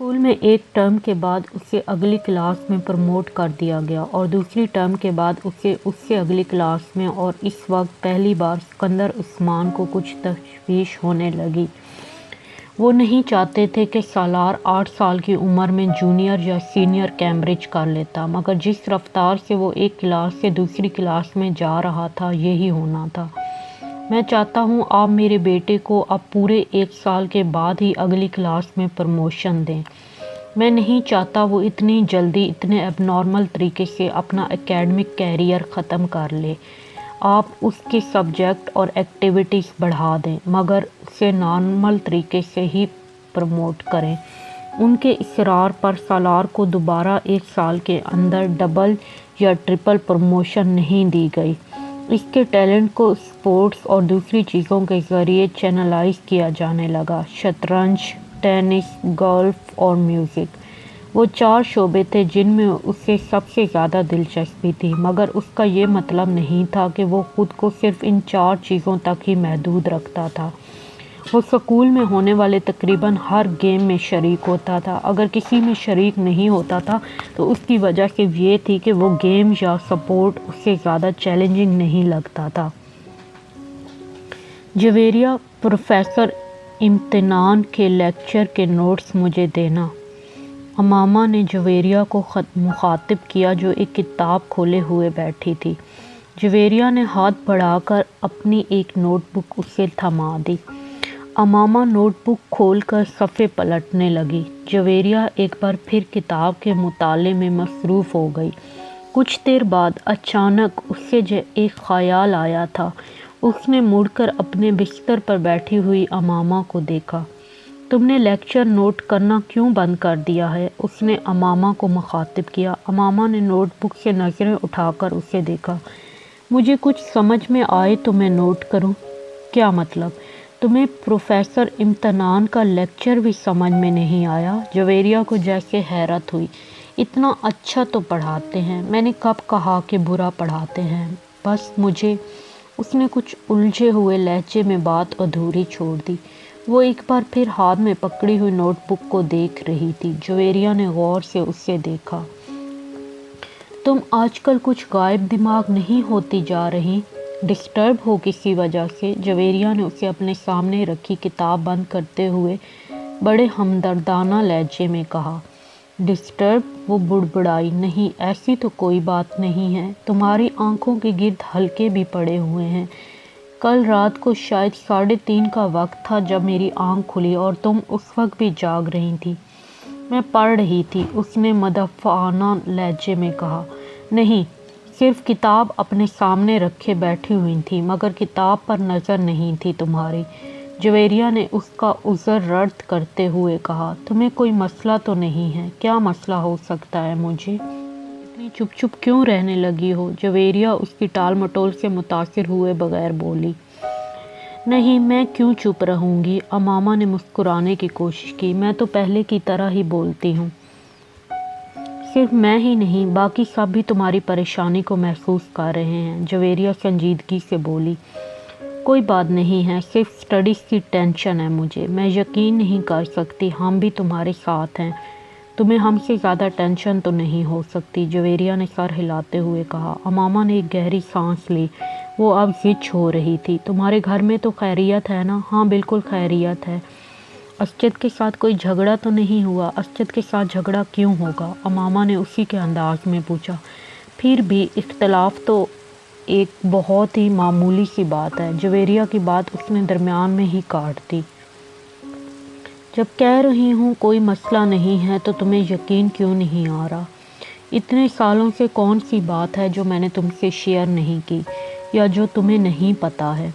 School میں ایک term کے بعد اسے اگلی کلاس میں پروموٹ کر دیا گیا اور دوسری ٹرم کے بعد اسے اس سے اگلی کلاس میں، اور اس وقت پہلی بار سکندر عثمان کو کچھ تشویش ہونے لگی۔ وہ نہیں چاہتے تھے کہ سالار 8 سال کی عمر میں جونیئر یا سینئر کیمبرج کر لیتا، مگر جس رفتار سے وہ ایک کلاس سے دوسری کلاس میں جا رہا تھا یہی ہونا تھا۔ میں چاہتا ہوں آپ میرے بیٹے کو اب پورے 1 سال کے بعد ہی اگلی کلاس میں پروموشن دیں۔ میں نہیں چاہتا وہ اتنی جلدی اتنے اب نارمل طریقے سے اپنا اکیڈمک کیریئر ختم کر لے۔ آپ اس کے سبجیکٹ اور ایکٹیویٹیز بڑھا دیں، مگر اسے نارمل طریقے سے ہی پروموٹ کریں۔ ان کے اصرار پر سالار کو دوبارہ 1 سال کے اندر ڈبل یا ٹرپل پروموشن نہیں دی گئی۔ اس کے ٹیلنٹ کو اسپورٹس اور دوسری چیزوں کے ذریعے چینلائز کیا جانے لگا: شطرنج، ٹینس، گولف اور میوزک۔ وہ 4 شعبے تھے جن میں اسے سب سے زیادہ دلچسپی تھی، مگر اس کا یہ مطلب نہیں تھا کہ وہ خود کو صرف ان 4 چیزوں تک ہی محدود رکھتا تھا۔ وہ اسکول میں ہونے والے تقریباً ہر گیم میں شریک ہوتا تھا۔ اگر کسی میں شریک نہیں ہوتا تھا تو اس کی وجہ صرف یہ تھی کہ وہ گیم یا سپورٹ اس سے زیادہ چیلنجنگ نہیں لگتا تھا۔ جویریہ: پروفیسر امتنان کے لیکچر کے نوٹس مجھے دینا۔ امامہ نے جویریہ کو مخاطب کیا جو ایک کتاب کھولے ہوئے بیٹھی تھی۔ جویریہ نے ہاتھ بڑھا کر اپنی ایک نوٹ بک اسے تھما دی۔ امامہ نوٹ بک کھول کر صفحے پلٹنے لگی۔ جویریہ ایک بار پھر کتاب کے مطالعے میں مصروف ہو گئی۔ کچھ دیر بعد اچانک اسے ایک خیال آیا تھا۔ اس نے مڑ کر اپنے بستر پر بیٹھی ہوئی امامہ کو دیکھا۔ تم نے لیکچر نوٹ کرنا کیوں بند کر دیا ہے؟ اس نے امامہ کو مخاطب کیا۔ امامہ نے نوٹ بک سے نظریں اٹھا کر اسے دیکھا۔ مجھے کچھ سمجھ میں آئے تو میں نوٹ کروں۔ کیا مطلب؟ تمہیں پروفیسر امتنان کا لیکچر بھی سمجھ میں نہیں آیا؟ جویریہ کو جیسے حیرت ہوئی۔ اتنا اچھا تو پڑھاتے ہیں، میں نے کب کہا کہ برا پڑھاتے ہیں؟ بس مجھے، اس نے کچھ الجھے ہوئے لہجے میں بات ادھوری چھوڑ دی۔ وہ ایک بار پھر ہاتھ میں پکڑی ہوئی نوٹ بک کو دیکھ رہی تھی۔ جویریہ نے غور سے اسے دیکھا۔ تم آج کل کچھ غائب دماغ نہیں ہوتی جا رہی؟ ڈسٹرب ہو کسی وجہ سے؟ جویریہ نے اسے اپنے سامنے رکھی کتاب بند کرتے ہوئے بڑے ہمدردانہ لہجے میں کہا۔ ڈسٹرب؟ وہ بڑبڑائی۔ نہیں، ایسی تو کوئی بات نہیں ہے۔ تمہاری آنکھوں کے گرد حلقے بھی پڑے ہوئے ہیں۔ کل رات کو شاید 3:30 کا وقت تھا جب میری آنکھ کھلی اور تم اس وقت بھی جاگ رہی تھی۔ میں پڑھ رہی تھی، اس نے مدافعانہ لہجے میں کہا۔ نہیں، صرف کتاب اپنے سامنے رکھے بیٹھی ہوئی تھی، مگر کتاب پر نظر نہیں تھی تمہاری۔ جویریہ نے اس کا عذر رد کرتے ہوئے کہا۔ تمہیں کوئی مسئلہ تو نہیں ہے؟ کیا مسئلہ ہو سکتا ہے مجھے؟ اتنی چپ چپ کیوں رہنے لگی ہو؟ جویریہ اس کی ٹال مٹول سے متاثر ہوئے بغیر بولی۔ نہیں، میں کیوں چپ رہوں گی؟ امامہ نے مسکرانے کی کوشش کی۔ میں تو پہلے کی طرح ہی بولتی ہوں۔ صرف میں ہی نہیں، باقی سب بھی تمہاری پریشانی کو محسوس کر رہے ہیں۔ جویریہ سنجیدگی سے بولی۔ کوئی بات نہیں ہے، صرف اسٹڈیز کی ٹینشن ہے مجھے۔ میں یقین نہیں کر سکتی ہم بھی تمہارے ساتھ ہیں۔ تمہیں ہم سے زیادہ ٹینشن تو نہیں ہو سکتی، جویریہ نے سر ہلاتے ہوئے کہا۔ امامہ نے ایک گہری سانس لی۔ وہ اب زچ ہو رہی تھی۔ تمہارے گھر میں تو خیریت ہے نا؟ ہاں، بالکل خیریت ہے۔ اسجد کے ساتھ کوئی جھگڑا تو نہیں ہوا؟ اسجد کے ساتھ جھگڑا کیوں ہوگا؟ امامہ نے اسی کے انداز میں پوچھا۔ پھر بھی اختلاف تو ایک بہت ہی معمولی سی بات ہے۔ جویریہ کی بات اس نے درمیان میں ہی کاٹ دی۔ جب کہہ رہی ہوں کوئی مسئلہ نہیں ہے تو تمہیں یقین کیوں نہیں آ رہا؟ اتنے سالوں سے کون سی بات ہے جو میں نے تم سے شیئر نہیں کی یا جو تمہیں نہیں پتہ ہے؟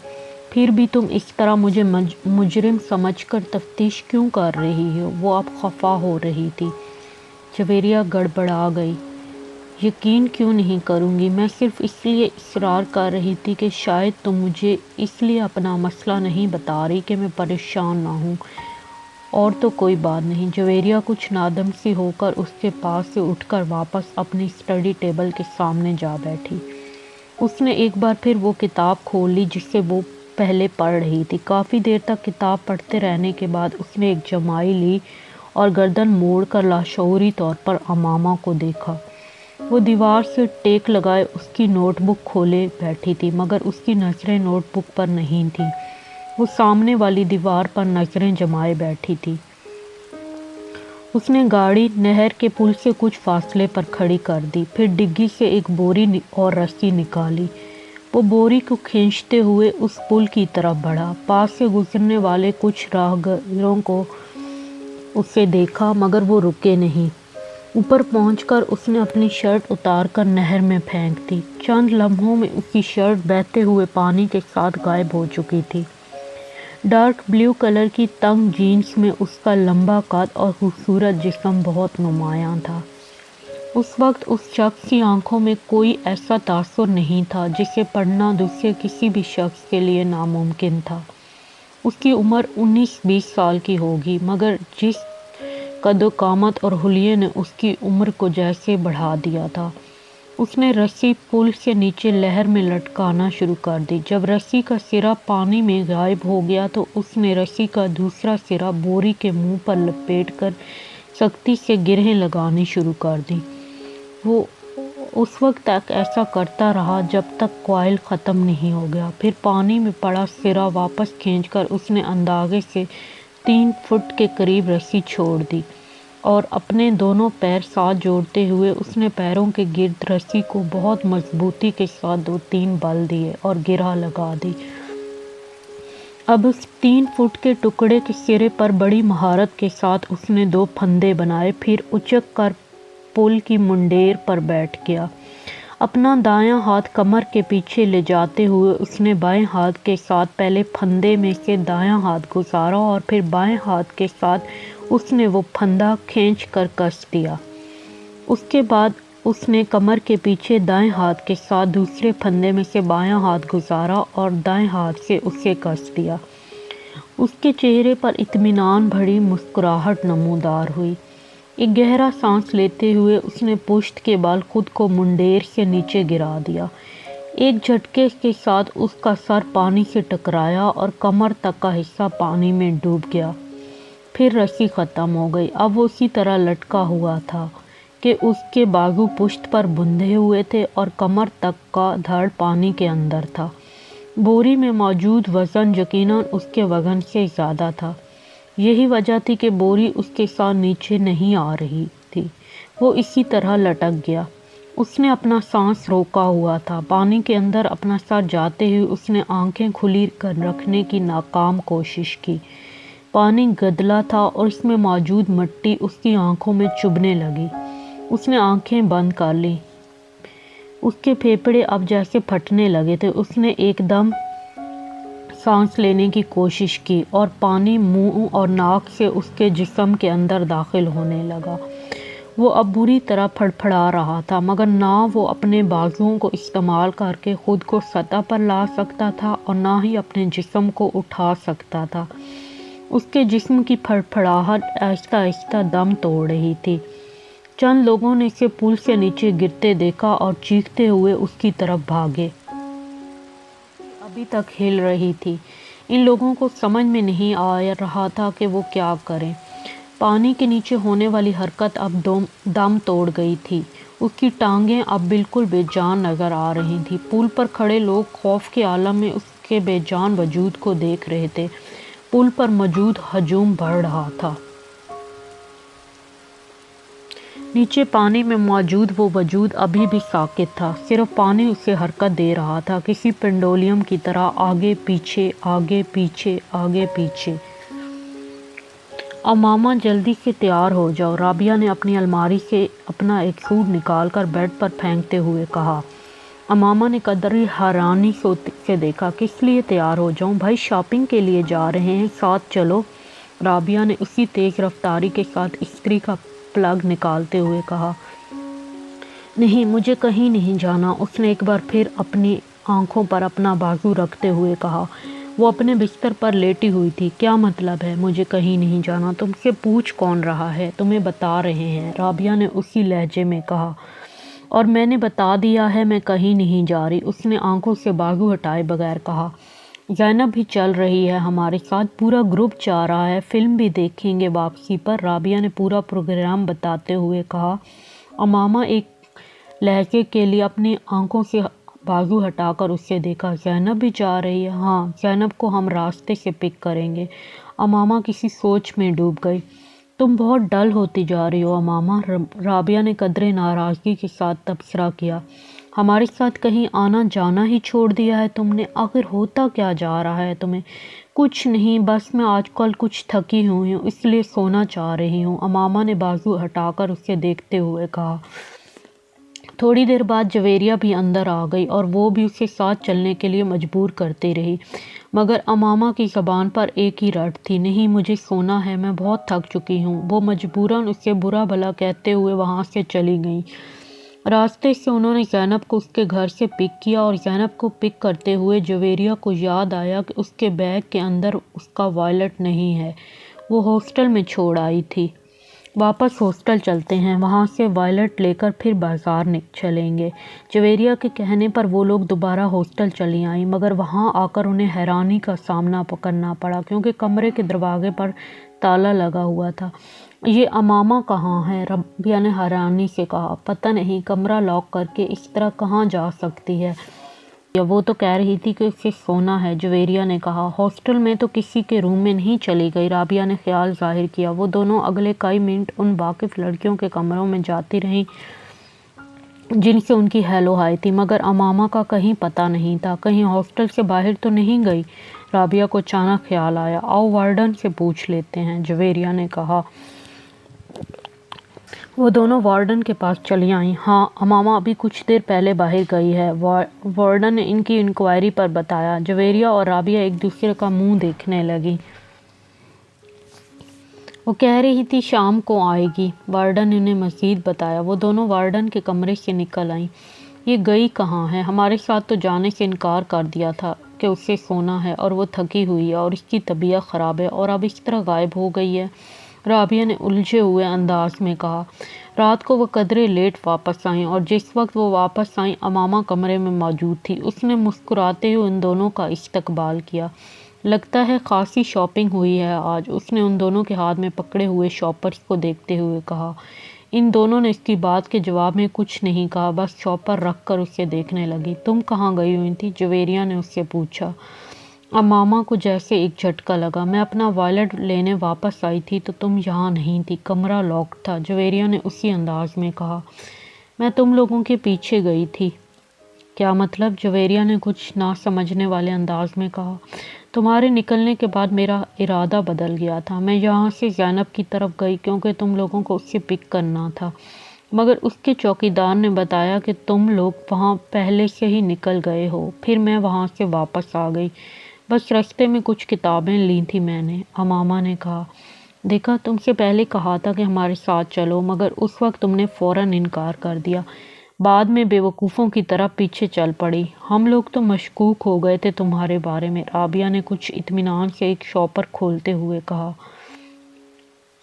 پھر بھی تم اس طرح مجھے مجرم سمجھ کر تفتیش کیوں کر رہی ہو؟ وہ اب خفا ہو رہی تھی۔ جویریہ گڑبڑا گئی۔ یقین کیوں نہیں کروں گی؟ میں صرف اس لیے اصرار کر رہی تھی کہ شاید تم مجھے اس لیے اپنا مسئلہ نہیں بتا رہی کہ میں پریشان نہ ہوں، اور تو کوئی بات نہیں۔ جویریہ کچھ نادم سی ہو کر اس کے پاس سے اٹھ کر واپس اپنی اسٹڈی ٹیبل کے سامنے جا بیٹھی۔ اس نے ایک بار پھر وہ کتاب کھول لی جسے وہ پہلے پڑھ رہی تھی۔ کافی دیر تک کتاب پڑھتے رہنے کے بعد اس نے ایک جمائی لی اور گردن موڑ کر لاشعوری طور پر امامہ کو دیکھا۔ وہ دیوار سے ٹیک لگائے اس کی نوٹ بک کھولے بیٹھی تھی، مگر اس کی نظریں نوٹ بک پر نہیں تھیں۔ وہ سامنے والی دیوار پر نظریں جمائے بیٹھی تھی۔ اس نے گاڑی نہر کے پل سے کچھ فاصلے پر کھڑی کر دی، پھر ڈگی سے ایک بوری اور رسی نکالی۔ وہ بوری کو کھینچتے ہوئے اس پل کی طرف بڑھا۔ پاس سے گزرنے والے کچھ راہگیروں کو اسے دیکھا، مگر وہ رکے نہیں۔ اوپر پہنچ کر اس نے اپنی شرٹ اتار کر نہر میں پھینک دی۔ چند لمحوں میں اس کی شرٹ بہتے ہوئے پانی کے ساتھ غائب ہو چکی تھی۔ ڈارک بلیو کلر کی تنگ جینس میں اس کا لمبا قد اور خوبصورت جسم بہت نمایاں تھا۔ اس وقت اس شخص کی آنکھوں میں کوئی ایسا تاثر نہیں تھا جسے پڑھنا دوسرے کسی بھی شخص کے لیے ناممکن تھا۔ اس کی عمر 19-20 سال کی ہوگی، مگر جس قد و قامت اور حلیے نے اس کی عمر کو جیسے بڑھا دیا تھا۔ اس نے رسی پل سے نیچے لہر میں لٹکانا شروع کر دی۔ جب رسی کا سرا پانی میں غائب ہو گیا تو اس نے رسی کا دوسرا سرا بوری کے منہ پر لپیٹ کر سختی سے گرہیں لگانی شروع کر دی۔ وہ اس وقت تک ایسا کرتا رہا جب تک کوئل ختم نہیں ہو گیا۔ پھر پانی میں پڑا سرا واپس کھینچ کر اس نے اندازے سے 3 فٹ کے قریب رسی چھوڑ دی اور اپنے دونوں پیر ساتھ جوڑتے ہوئے اس نے پیروں کے گرد رسی کو بہت مضبوطی کے ساتھ 2-3 بل دیے اور گرہ لگا دی۔ اب اس 3 فٹ کے ٹکڑے کے سرے پر بڑی مہارت کے ساتھ اس نے 2 پھندے بنائے، پھر اچک کر پل کی منڈیر پر بیٹھ گیا۔ اپنا دایاں ہاتھ کمر کے پیچھے لے جاتے ہوئے اس نے بائیں ہاتھ کے ساتھ پہلے پھندے میں سے دایاں ہاتھ گزارا اور پھر بائیں ہاتھ کے ساتھ اس نے وہ پھندا کھینچ کر کس دیا۔ اس کے بعد اس نے کمر کے پیچھے دائیں ہاتھ کے ساتھ دوسرے پھندے میں سے بایاں ہاتھ گزارا اور دائیں ہاتھ سے اسے کس دیا۔ اس کے چہرے پر اطمینان بھری مسکراہٹ نمودار ہوئی۔ ایک گہرا سانس لیتے ہوئے اس نے پشت کے بال خود کو منڈیر سے نیچے گرا دیا۔ ایک جھٹکے کے ساتھ اس کا سر پانی سے ٹکرایا اور کمر تک کا حصہ پانی میں ڈوب گیا۔ پھر رسی ختم ہو گئی۔ اب وہ اسی طرح لٹکا ہوا تھا کہ اس کے بازو پشت پر بندھے ہوئے تھے اور کمر تک کا دھڑ پانی کے اندر تھا۔ بوری میں موجود وزن یقیناً اس کے وزن سے زیادہ تھا۔ یہی وجہ تھی کہ بوری اس کے ساتھ نیچے نہیں آ رہی تھی۔ وہ اسی طرح لٹک گیا۔ اس نے اپنا سانس روکا ہوا تھا۔ پانی کے اندر اپنا سر جاتے ہوئے اس نے آنکھیں کھلی کر رکھنے کی ناکام کوشش کی۔ پانی گدلا تھا اور اس میں موجود مٹی اس کی آنکھوں میں چبھنے لگی۔ اس نے آنکھیں بند کر لیں۔ اس کے پھیپھڑے اب جیسے پھٹنے لگے تھے۔ اس نے ایک دم سانس لینے کی کوشش کی اور پانی منہ اور ناک سے اس کے جسم کے اندر داخل ہونے لگا۔ وہ اب بری طرح پھڑپھڑا رہا تھا، مگر نہ وہ اپنے بازوؤں کو استعمال کر کے خود کو سطح پر لا سکتا تھا اور نہ ہی اپنے جسم کو اٹھا سکتا تھا۔ اس کے جسم کی پھڑپھڑاہٹ آہستہ آہستہ دم توڑ رہی تھی۔ چند لوگوں نے اسے پل سے نیچے گرتے دیکھا اور چیختے ہوئے اس کی طرف بھاگے۔ ابھی تک ہل رہی تھی۔ ان لوگوں کو سمجھ میں نہیں آ رہا تھا کہ وہ کیا کریں۔ پانی کے نیچے ہونے والی حرکت اب دم توڑ گئی تھی۔ اس کی ٹانگیں اب بالکل بے جان نظر آ رہی تھیں۔ پل پر کھڑے لوگ خوف کے عالم میں اس کے بے جان وجود کو دیکھ رہے تھے۔ پل پر موجود ہجوم بڑھ رہا تھا۔ نیچے پانی میں موجود وہ وجود ابھی بھی ساکت تھا، صرف پانی اسے حرکت دے رہا تھا، کسی پینڈولیم کی طرح آگے پیچھے آگے پیچھے آگے پیچھے۔ امامہ جلدی سے تیار ہو جاؤ، رابعہ نے اپنی الماری سے اپنا ایک سوٹ نکال کر بیڈ پر پھینکتے ہوئے کہا۔ امامہ نے قدرے حیرانی سے دیکھا۔ کس لیے تیار ہو جاؤں؟ بھائی شاپنگ کے لیے جا رہے ہیں، ساتھ چلو، رابعہ نے اسی تیز رفتاری کے ساتھ استری کا پلگ نکالتے ہوئے کہا۔ نہیں، مجھے کہیں نہیں جانا، اس نے ایک بار پھر اپنی آنکھوں پر اپنا بازو رکھتے ہوئے کہا۔ وہ اپنے بستر پر لیٹی ہوئی تھی۔ کیا مطلب ہے مجھے کہیں نہیں جانا؟ تم سے پوچھ کون رہا ہے؟ تمہیں بتا رہے ہیں، رابعہ نے اسی لہجے میں کہا۔ اور میں نے بتا دیا ہے میں کہیں نہیں جا رہی، اس نے آنکھوں سے بازو ہٹائے بغیر کہا۔ زینب بھی چل رہی ہے ہمارے ساتھ، پورا گروپ جا رہا ہے، فلم بھی دیکھیں گے واپسی پر۔ رابعہ نے پورا پروگرام بتاتے ہوئے کہا۔ امامہ ایک لہجے کے لیے اپنی آنکھوں سے بازو ہٹا کر اس سے دیکھا۔ زینب بھی جا رہی ہے؟ ہاں، زینب کو ہم راستے سے پک کریں گے۔ امامہ کسی سوچ میں ڈوب گئی۔ تم بہت ڈل ہوتی جا رہی ہو امامہ، رابعہ نے قدرے ناراضگی کے ساتھ تبصرہ کیا۔ ہمارے ساتھ کہیں آنا جانا ہی چھوڑ دیا ہے تم نے؟ آخر ہوتا کیا جا رہا ہے تمہیں؟ کچھ نہیں، بس میں آج کل کچھ تھکی ہوئی ہوں، اس لیے سونا چاہ رہی ہوں، امامہ نے بازو ہٹا کر اسے دیکھتے ہوئے کہا۔ تھوڑی دیر بعد جویریہ بھی اندر آ گئی اور وہ بھی اسے ساتھ چلنے کے لیے مجبور کرتی رہی، مگر امامہ کی زبان پر ایک ہی رٹ تھی، نہیں مجھے سونا ہے، میں بہت تھک چکی ہوں۔ وہ مجبوراً اسے برا بھلا کہتے ہوئے وہاں سے چلی گئیں۔ راستے سے انہوں نے زینب کو اس کے گھر سے پک کیا اور زینب کو پک کرتے ہوئے جویریہ کو یاد آیا کہ اس کے بیگ کے اندر اس کا وائلٹ نہیں ہے، وہ ہاسٹل میں چھوڑ آئی تھی۔ واپس ہاسٹل چلتے ہیں، وہاں سے وائلٹ لے کر پھر بازار چلیں گے۔ جویریہ کے کہنے پر وہ لوگ دوبارہ ہاسٹل چلی آئیں، مگر وہاں آ کر انہیں حیرانی کا سامنا کرنا پڑا کیونکہ کمرے کے دروازے پر تالا لگا ہوا تھا۔ یہ امامہ کہاں ہے؟ رابعہ نے حیرانی سے کہا۔ پتہ نہیں، کمرہ لاک کر کے اس طرح کہاں جا سکتی ہے؟ وہ تو کہہ رہی تھی کہ اسے سونا ہے، جویریہ نے کہا۔ ہاسٹل میں تو کسی کے روم میں نہیں چلی گئی، رابعہ نے خیال ظاہر کیا۔ وہ دونوں اگلے کئی منٹ ان واقف لڑکیوں کے کمروں میں جاتی رہیں جن سے ان کی ہیلو ہائی تھی، مگر امامہ کا کہیں پتہ نہیں تھا۔ کہیں ہاسٹل سے باہر تو نہیں گئی؟ رابعہ کو اچانک خیال آیا۔ آؤ وارڈن سے پوچھ لیتے ہیں، جویریہ نے کہا۔ وہ دونوں وارڈن کے پاس چلی آئیں۔ ہاں، امامہ ابھی کچھ دیر پہلے باہر گئی ہے، وارڈن نے ان کی انکوائری پر بتایا۔ جویریہ اور رابعہ ایک دوسرے کا منہ دیکھنے لگیں۔ وہ کہہ رہی تھی شام کو آئے گی، وارڈن نے انہیں مزید بتایا۔ وہ دونوں وارڈن کے کمرے سے نکل آئیں۔ یہ گئی کہاں ہے؟ ہمارے ساتھ تو جانے سے انکار کر دیا تھا کہ اسے سونا ہے اور وہ تھکی ہوئی ہے اور اس کی طبیعت خراب ہے، اور اب اس طرح غائب ہو گئی ہے، رابعہ نے الجھے ہوئے انداز میں کہا۔ رات کو وہ قدرے لیٹ واپس آئیں اور جس وقت وہ واپس آئیں امامہ کمرے میں موجود تھی۔ اس نے مسکراتے ہوئے ان دونوں کا استقبال کیا۔ لگتا ہے خاصی شاپنگ ہوئی ہے آج، اس نے ان دونوں کے ہاتھ میں پکڑے ہوئے شاپرز کو دیکھتے ہوئے کہا۔ ان دونوں نے اس کی بات کے جواب میں کچھ نہیں کہا، بس شاپر رکھ کر اسے دیکھنے لگی۔ تم کہاں گئی ہوئی تھی؟ جویریہ نے اس سے پوچھا۔ امامہ کو جیسے ایک جھٹکا لگا۔ میں اپنا وائلٹ لینے واپس آئی تھی تو تم یہاں نہیں تھی، کمرہ لاک تھا، جویریہ نے اسی انداز میں کہا۔ میں تم لوگوں کے پیچھے گئی تھی۔ کیا مطلب؟ جویریہ نے کچھ نہ سمجھنے والے انداز میں کہا۔ تمہارے نکلنے کے بعد میرا ارادہ بدل گیا تھا، میں یہاں سے زینب کی طرف گئی کیونکہ تم لوگوں کو اس سے پک کرنا تھا، مگر اس کے چوکیدار نے بتایا کہ تم لوگ وہاں پہلے سے ہی نکل گئے ہو، پھر میں وہاں سے واپس آ گئی، بس رستے میں کچھ کتابیں لی تھی میں نے، امامہ نے کہا۔ دیکھا، تم سے پہلے کہا تھا کہ ہمارے ساتھ چلو، مگر اس وقت تم نے فوراً انکار کر دیا، بعد میں بے وقوفوں کی طرح پیچھے چل پڑی۔ ہم لوگ تو مشکوک ہو گئے تھے تمہارے بارے میں، رابعہ نے کچھ اطمینان سے ایک شاپر کھولتے ہوئے کہا۔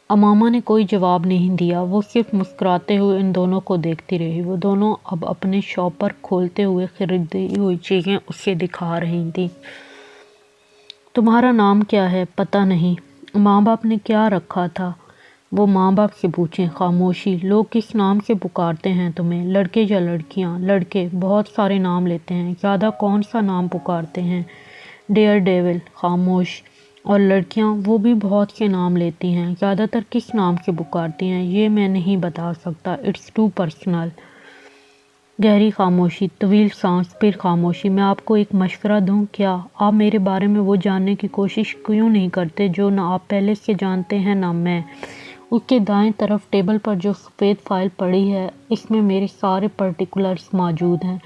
امامہ نے کوئی جواب نہیں دیا، وہ صرف مسکراتے ہوئے ان دونوں کو دیکھتی رہی۔ وہ دونوں اب اپنے شاپر کھولتے ہوئے خریدی ہوئی چیزیں اسے دکھا رہی تھیں۔ تمہارا نام کیا ہے؟ پتہ نہیں۔ ماں باپ نے کیا رکھا تھا؟ وہ ماں باپ سے پوچھیں۔ خاموشی۔ لوگ کس نام سے پکارتے ہیں تمہیں؟ لڑکے یا لڑکیاں؟ لڑکے بہت سارے نام لیتے ہیں، زیادہ کون سا نام پکارتے ہیں؟ Dear devil. خاموش۔ اور لڑکیاں؟ وہ بھی بہت سے نام لیتی ہیں، زیادہ تر کس نام سے پکارتی ہیں؟ یہ میں نہیں بتا سکتا، اٹس ٹو پرسنل۔ گہری خاموشی، طویل سانس، پھر خاموشی۔ میں آپ کو ایک مشورہ دوں کیا؟ آپ میرے بارے میں وہ جاننے کی کوشش کیوں نہیں کرتے جو نہ آپ پہلے سے جانتے ہیں نہ میں؟ اس کے دائیں طرف ٹیبل پر جو سفید فائل پڑی ہے اس میں میرے سارے پرٹیکولرز موجود ہیں،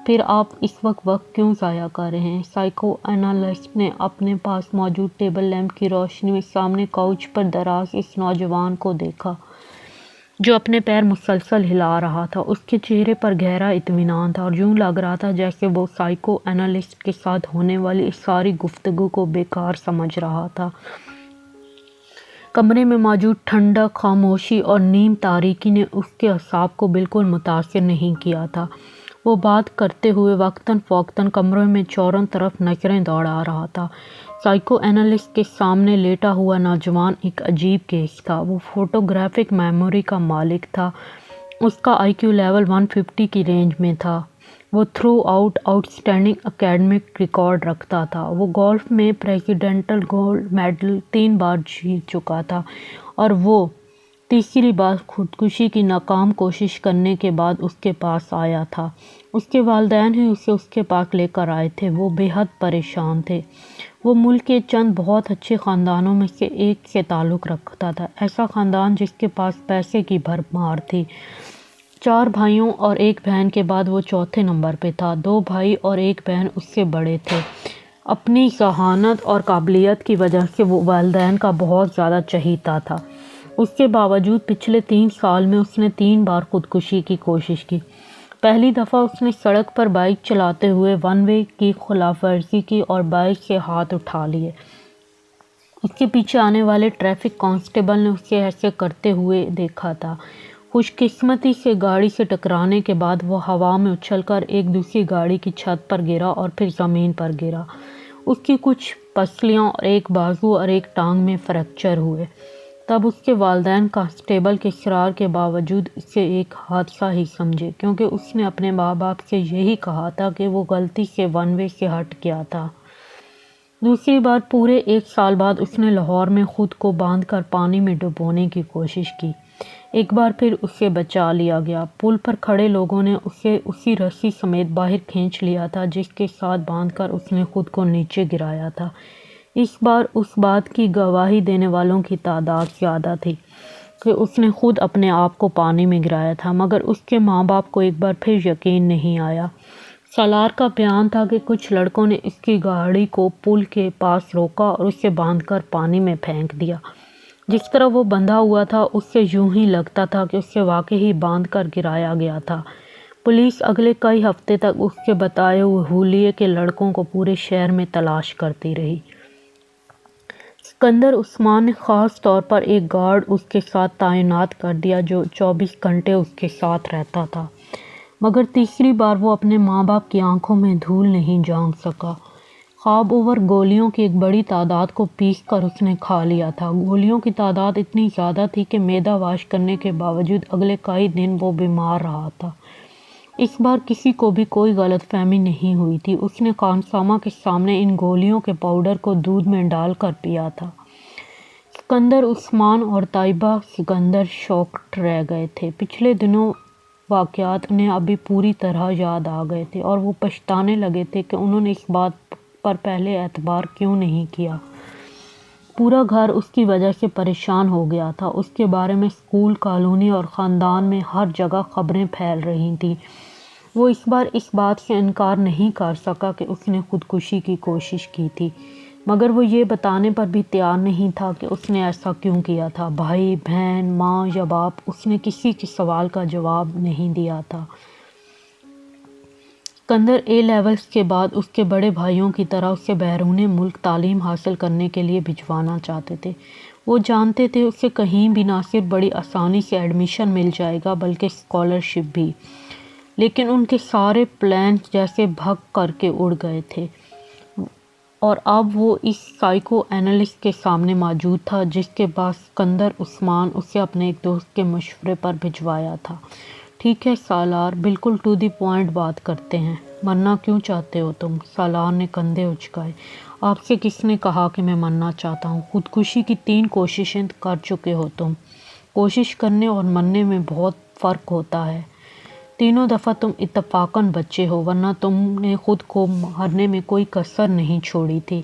پھر آپ اس وقت کیوں ضائع کر رہے ہیں؟ سائیکو اینالسٹ نے اپنے پاس موجود ٹیبل لیمپ کی روشنی میں سامنے کاؤچ پر دراز اس نوجوان کو دیکھا جو اپنے پیر مسلسل ہلا رہا تھا۔ اس کے چہرے پر گہرا اطمینان تھا اور یوں لگ رہا تھا جیسے وہ سائیکو اینالسٹ کے ساتھ ہونے والی اس ساری گفتگو کو بیکار سمجھ رہا تھا۔ کمرے میں موجود ٹھنڈک، خاموشی اور نیم تاریکی نے اس کے اعصاب کو بالکل متاثر نہیں کیا تھا۔ وہ بات کرتے ہوئے وقتاً فوقتاً کمرے میں چاروں طرف نظریں دوڑا رہا تھا۔ سائیکو اینالسٹ کے سامنے لیٹا ہوا نوجوان ایک عجیب کیس تھا۔ وہ فوٹوگرافک میموری کا مالک تھا۔ اس کا آئی کیو لیول 150 کی رینج میں تھا۔ وہ through out standing academic record رکھتا تھا۔ وہ گولف میں پریزیڈنٹل گولڈ میڈل 3 بار جیت چکا تھا اور وہ تیسری بار خودکشی کی ناکام کوشش کرنے کے بعد اس کے پاس آیا تھا۔ اس کے والدین ہی اسے اس کے پاس لے کر آئے تھے۔ وہ بے حد پریشان تھے۔ وہ ملک کے چند بہت اچھے خاندانوں میں سے ایک سے تعلق رکھتا تھا، ایسا خاندان جس کے پاس پیسے کی بھرمار تھی۔ 4 بھائیوں اور 1 بہن کے بعد وہ چوتھے نمبر پہ تھا۔ 2 بھائی اور 1 بہن اس سے بڑے تھے۔ اپنی ذہانت اور قابلیت کی وجہ سے وہ والدین کا بہت زیادہ چہیتا تھا۔ اس کے باوجود پچھلے 3 سال میں اس نے 3 بار خودکشی کی کوشش کی۔ پہلی دفعہ اس نے سڑک پر بائک چلاتے ہوئے 1 وے کی خلاف ورزی کی اور بائک سے ہاتھ اٹھا لیے۔ اس کے پیچھے آنے والے ٹریفک کانسٹیبل نے اسے ایسے کرتے ہوئے دیکھا تھا۔ خوش قسمتی سے گاڑی سے ٹکرانے کے بعد وہ ہوا میں اچھل کر ایک دوسری گاڑی کی چھت پر گرا اور پھر زمین پر گرا۔ اس کی کچھ پسلیاں اور 1 بازو اور 1 ٹانگ میں فریکچر ہوئے۔ تب اس کے والدین کانسٹیبل کے اصرار کے باوجود اسے ایک حادثہ ہی سمجھے، کیونکہ اس نے اپنے ماں باپ سے یہی کہا تھا کہ وہ غلطی سے 1 وے سے ہٹ گیا تھا۔ دوسری بار پورے 1 سال بعد اس نے لاہور میں خود کو باندھ کر پانی میں ڈبونے کی کوشش کی۔ ایک بار پھر اسے بچا لیا گیا۔ پل پر کھڑے لوگوں نے اسے اسی رسی سمیت باہر کھینچ لیا تھا جس کے ساتھ باندھ کر اس نے خود کو نیچے گرایا تھا۔ اس بار اس بات کی گواہی دینے والوں کی تعداد زیادہ تھی کہ اس نے خود اپنے آپ کو پانی میں گرایا تھا، مگر اس کے ماں باپ کو ایک بار پھر یقین نہیں آیا۔ سالار کا بیان تھا کہ کچھ لڑکوں نے اس کی گاڑی کو پل کے پاس روکا اور اسے باندھ کر پانی میں پھینک دیا۔ جس طرح وہ بندھا ہوا تھا اس سے یوں ہی لگتا تھا کہ اسے واقعی باندھ کر گرایا گیا تھا۔ پولیس اگلے کئی ہفتے تک اس کے بتائے ہوئے حولیے کے لڑکوں کو پورے شہر میں تلاش کرتی رہی۔ سکندر عثمان نے خاص طور پر ایک گارڈ اس کے ساتھ تعینات کر دیا جو 24 گھنٹے اس کے ساتھ رہتا تھا، مگر تیسری بار وہ اپنے ماں باپ کی آنکھوں میں دھول نہیں جھونک سکا۔ خواب اوور گولیوں کی ایک بڑی تعداد کو پیس کر اس نے کھا لیا تھا۔ گولیوں کی تعداد اتنی زیادہ تھی کہ معدہ واش کرنے کے باوجود اگلے کئی دن وہ بیمار رہا تھا۔ اس بار کسی کو بھی کوئی غلط فہمی نہیں ہوئی تھی۔ اس نے خانسامہ کے سامنے ان گولیوں کے پاؤڈر کو دودھ میں ڈال کر پیا تھا۔ سکندر عثمان اور طیبہ سکندر شاکڈ رہ گئے تھے۔ پچھلے دنوں واقعات انہیں ابھی پوری طرح یاد آ گئے تھے اور وہ پچھتانے لگے تھے کہ انہوں نے اس بات پر پہلے اعتبار کیوں نہیں کیا۔ پورا گھر اس کی وجہ سے پریشان ہو گیا تھا۔ اس کے بارے میں اسکول، کالونی اور خاندان میں ہر جگہ خبریں پھیل رہی تھیں۔ وہ اس بار اس بات سے انکار نہیں کر سکا کہ اس نے خودکشی کی کوشش کی تھی، مگر وہ یہ بتانے پر بھی تیار نہیں تھا کہ اس نے ایسا کیوں کیا تھا۔ بھائی، بہن، ماں یا باپ، اس نے کسی کے سوال کا جواب نہیں دیا تھا۔ سکندر اے لیولز کے بعد اس کے بڑے بھائیوں کی طرح اسے بیرون ملک تعلیم حاصل کرنے کے لیے بھجوانا چاہتے تھے۔ وہ جانتے تھے اسے کہیں بھی نہ صرف بڑی آسانی سے ایڈمیشن مل جائے گا بلکہ اسکالرشپ بھی، لیکن ان کے سارے پلانز جیسے بھگ کر کے اڑ گئے تھے، اور اب وہ اس سائیکو اینالسٹ کے سامنے موجود تھا جس کے پاس سکندر عثمان اسے اپنے ایک دوست کے مشورے پر بھجوایا تھا۔ ٹھیک ہے سالار، بالکل ٹو دی پوائنٹ بات کرتے ہیں۔ مرنا کیوں چاہتے ہو تم؟ سالار نے کندھے اچکائے۔ آپ سے کس نے کہا کہ میں مرنا چاہتا ہوں؟ خودکشی کی 3 کوششیں کر چکے ہو تم۔ کوشش کرنے اور مرنے میں بہت فرق ہوتا ہے۔ تینوں دفعہ تم اتفاقاً بچے ہو، ورنہ تم نے خود کو مارنے میں کوئی کسر نہیں چھوڑی تھی۔